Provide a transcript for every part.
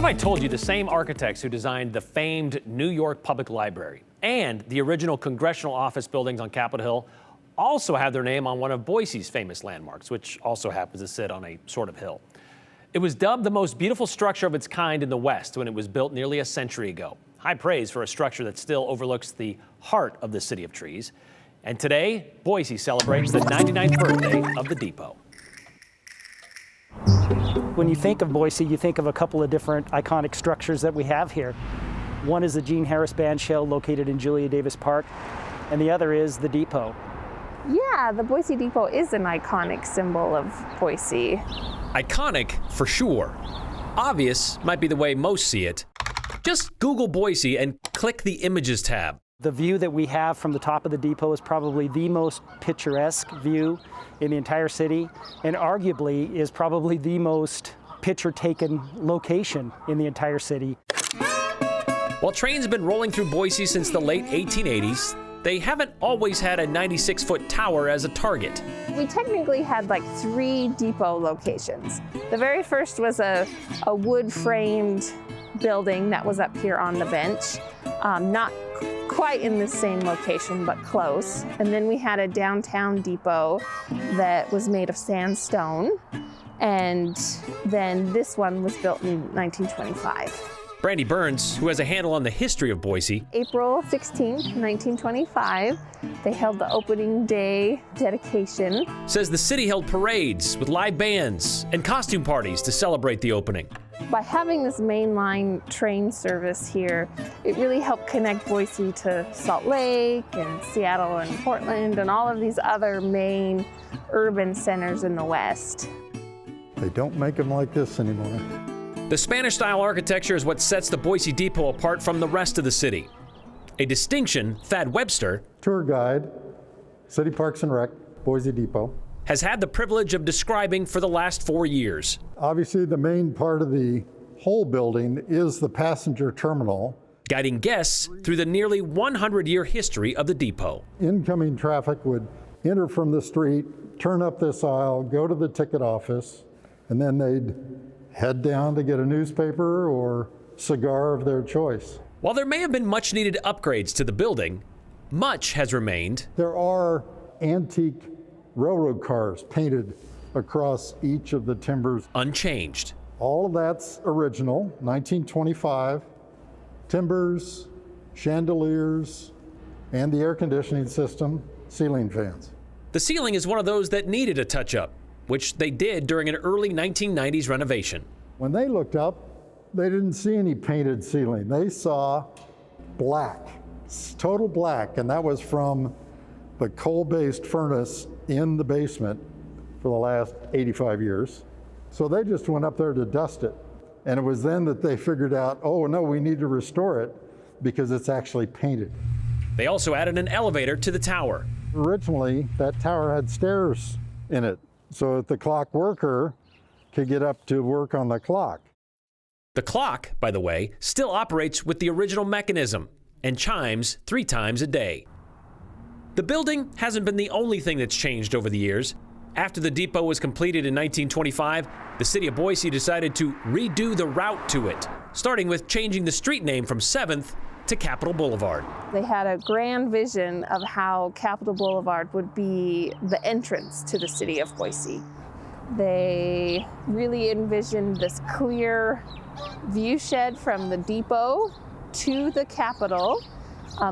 I told you the same architects who designed the famed New York Public Library and the original congressional office buildings on Capitol Hill also have their name on one of Boise's famous landmarks, which also happens to sit on a sort of hill. It was dubbed the most beautiful structure of its kind in the West when it was built nearly a century ago. High praise for a structure that still overlooks the heart of the city of trees. And today, Boise celebrates the 99th birthday of the Depot. When you think of Boise, you think of a couple of different iconic structures that we have here. One is the Gene Harris Band Shell located in Julia Davis Park, and the other is the Depot. Yeah, the Boise Depot is an iconic symbol of Boise. Iconic for sure. Obvious might be the way most see it. Just Google Boise and click the Images tab. The view that we have from the top of the Depot is probably the most picturesque view in the entire city, and arguably is probably the most picture-taken location in the entire city. While trains have been rolling through Boise since the late 1880s, they haven't always had a 96-foot tower as a target. We technically had like 3 depot locations. The very first was a wood-framed building that was up here on the bench, not quite in the same location, but close. And then we had a downtown depot that was made of sandstone. And then this one was built in 1925. Brandy Burns, who has a handle on the history of Boise. April 16th, 1925, they held the opening day dedication. Says the city held parades with live bands and costume parties to celebrate the opening. By having this mainline train service here, it really helped connect Boise to Salt Lake and Seattle and Portland and all of these other main urban centers in the West. They don't make them like this anymore. The Spanish-style architecture is what sets the Boise Depot apart from the rest of the city. A distinction Thad Webster, Tour guide, City Parks and Rec, Boise Depot, has had the privilege of describing for the last 4 years. Obviously, the main part of the whole building is the passenger terminal, Guiding guests through the nearly 100-year history of the depot. Incoming traffic would enter from the street, turn up this aisle, go to the ticket office, and then they'd head down to get a newspaper or cigar of their choice. While there may have been much needed upgrades to the building, much has remained. There are antique railroad cars painted across each of the timbers. Unchanged. All of that's original, 1925. Timbers, chandeliers, and the air conditioning system, ceiling fans. The ceiling is one of those that needed a touch-up, which they did during an early 1990s renovation. When they looked up, they didn't see any painted ceiling. They saw black, total black, and that was from the coal-based furnace in the basement for the last 85 years. So they just went up there to dust it. And it was then that they figured out, oh no, we need to restore it because it's actually painted. They also added an elevator to the tower. Originally, that tower had stairs in it, so that the clock worker could get up to work on the clock. The clock, by the way, still operates with the original mechanism and chimes 3 times a day. The building hasn't been the only thing that's changed over the years. After the depot was completed in 1925, the city of Boise decided to redo the route to it, starting with changing the street name from 7th to Capitol Boulevard. They had a grand vision of how Capitol Boulevard would be the entrance to the city of Boise. They really envisioned this clear view shed from the depot to the Capitol,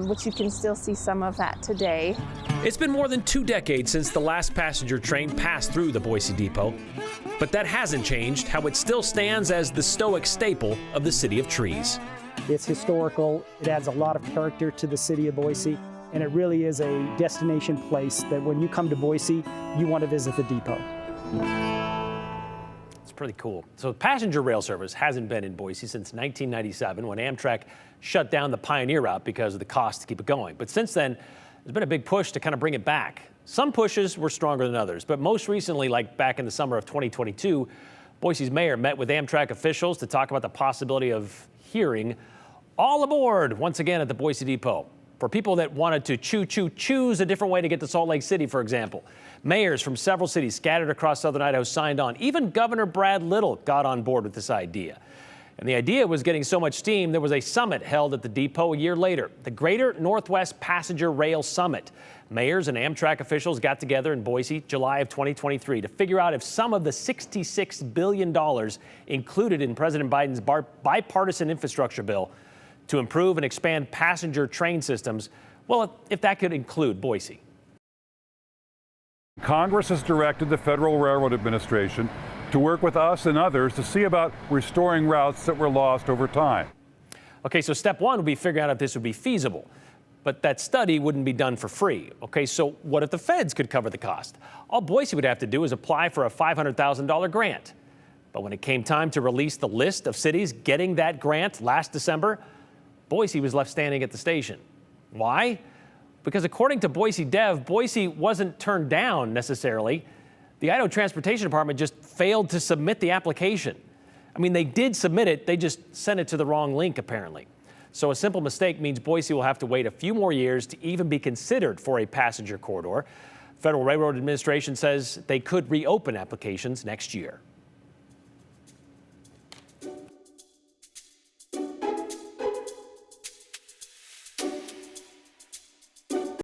which you can still see some of that today. It's been more than 2 decades since the last passenger train passed through the Boise Depot, but that hasn't changed how it still stands as the stoic staple of the city of trees. It's historical, it adds a lot of character to the city of Boise, and it really is a destination place that when you come to Boise, you want to visit the depot. It's pretty cool. So passenger rail service hasn't been in Boise since 1997 when Amtrak shut down the Pioneer route because of the cost to keep it going. But since then, there's been a big push to kind of bring it back. Some pushes were stronger than others, but most recently, like back in the summer of 2022, Boise's mayor met with Amtrak officials to talk about the possibility of hearing all aboard once again at the Boise Depot. For people that wanted to choose a different way to get to Salt Lake City, for example. Mayors from several cities scattered across southern Idaho signed on. Even Governor Brad Little got on board with this idea. And the idea was getting so much steam, there was a summit held at the depot a year later, the Greater Northwest Passenger Rail Summit. Mayors and Amtrak officials got together in Boise, July of 2023, to figure out if some of the $66 billion included in President Biden's bipartisan infrastructure bill to improve and expand passenger train systems, well, if that could include Boise. Congress has directed the Federal Railroad Administration to work with us and others to see about restoring routes that were lost over time. Okay, so step one would be figuring out if this would be feasible. But that study wouldn't be done for free. Okay, so what if the feds could cover the cost? All Boise would have to do is apply for a $500,000 grant. But when it came time to release the list of cities getting that grant last December, Boise was left standing at the station. Why? Because according to Boise Dev, Boise wasn't turned down necessarily. The Idaho Transportation Department just failed to submit the application. I mean, they did submit it, they just sent it to the wrong link apparently. So a simple mistake means Boise will have to wait a few more years to even be considered for a passenger corridor. Federal Railroad Administration says they could reopen applications next year.